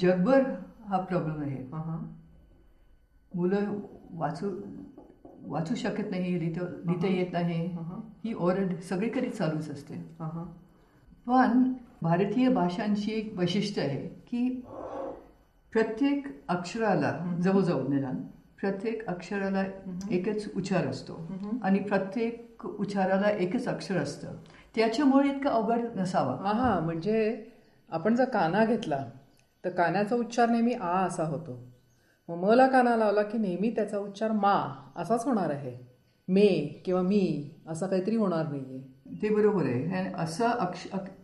जगभर हा प्रॉब्लेम आहे. मुलं वाचू शकत नाही, लिहिता येत नाही. ही ओरड सगळीकडे चालूच असते. पण भारतीय भाषांची एक वैशिष्ट्य आहे की प्रत्येक अक्षराला जवळजवळ निदान प्रत्येक अक्षराला एकच उच्चार असतो आणि प्रत्येक उच्चाराला एकच अक्षर असतं. त्याच्यामुळे इतकं अवघड नसावा. म्हणजे आपण जर काना घेतला तर कानाचा उच्चार नेहमी आ असा होतो. मग मला काना लावला की नेहमी त्याचा उच्चार मा असाच होणार आहे. मे किंवा मी असं काहीतरी होणार नाहीये. ते बरोबर आहे. आणि असं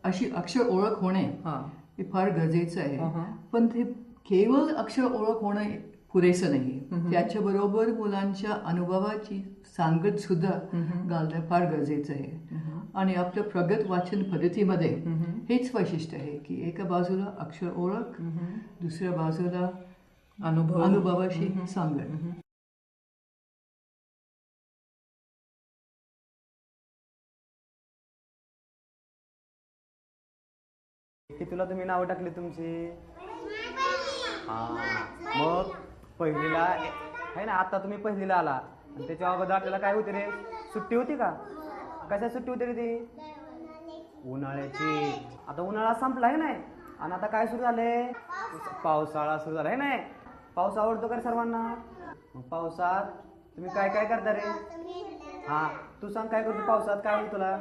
अशी अक्षर ओळख होणे हे फार गरजेचं आहे. पण ते केवळ अक्षर ओळख होणं पुरेसं नाही. त्याच्याबरोबर मुलांच्या अनुभवाची सांगत सुद्धा घालणं फार गरजेचं आहे. आणि आपल्या प्रगत वाचन पद्धतीमध्ये हेच वैशिष्ट्य आहे की एका बाजूला अक्षर ओळख, दुसऱ्या बाजूला अनुभवाशी सांगत. कितीला तुम्ही नावं टाकली तुमची? मग पहिलीला आहे ना, आता तुम्ही पहिलीला आला आणि त्याच्या अगोदर आपल्याला काय होती रे? सुट्टी होती का? कशा सुट्टी होती रे ती? उन्हाळ्याची. आता उन्हाळा संपला आहे नाही आणि आता काय सुरू झालंय? पावसाळा सुरू झाला आहे नाही. पाऊस आवडतो का रे सर्वांना? मग पावसात तुम्ही काय काय करता रे? तू सांग काय करतो पावसात? काय होतं तुला?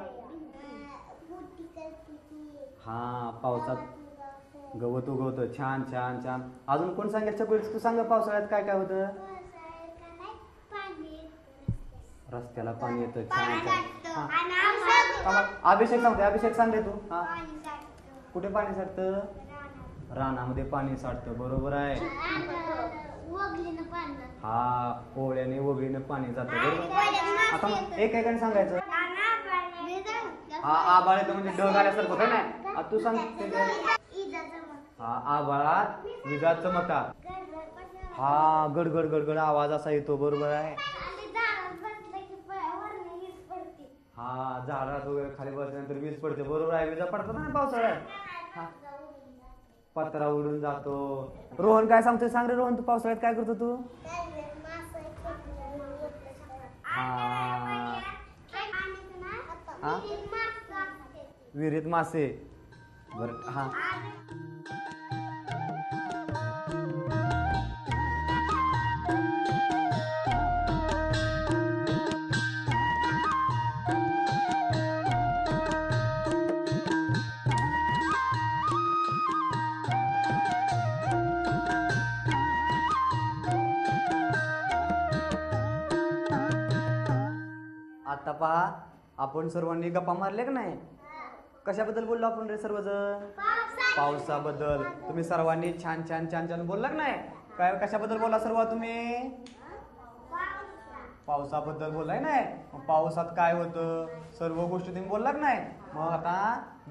पावसात गवत उगवतं. छान छान छान. अजून कोण सांगेल? तू सांग पावसाळ्यात काय काय होतं? रस्त्याला पाणी येतं. छान छान. अभिषेक सांगते. अभिषेक सांग रे तू. कुठे पाणी साठतं? रानामध्ये पाणी साठतं. बरोबर आहे. कोळ्याने वगळीनं पाणी जातं. बरोबर. आता मग एक एकाने सांगायचं. आभाळ येतं म्हणजे ढग आल्यासारखं होतं ना. तू सांग. आभाळात विजा चमकता. गडगड गडगड आवाज असा येतो. बरोबर आहे. झाडात वगैरे खाली बसल्यानंतर वीज पडते. बरोबर आहे. विजा पडतात ना पावसाळ्यात. पत्रा उडून जातो. रोहन काय सांगतोय? सांग रे रोहन, तू पावसाळ्यात काय करतो तू? विहिरीत मासे. बरं. आता पहा, आपण सर्वांनी गप्पा मारल्या का नाही? कशाबद्दल बोललो आपण रे सर्वजण? पावसाबद्दल. तुम्ही सर्वांनी छान छान छान छान बोलला का नाही? काय कशाबद्दल बोलला सर्व तुम्ही? पावसाबद्दल बोललाय नाही. पावसात काय होतं सर्व गोष्टी तुम्ही बोलला का नाही? मग आता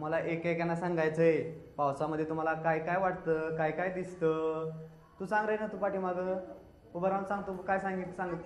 मला एकेकांना सांगायचंय, पावसामध्ये तुम्हाला काय काय वाटतं, काय काय दिसतं? तू सांग रे ना. तू पाठीमागं उभं राहून सांग. तू काय सांगितलं? सांग.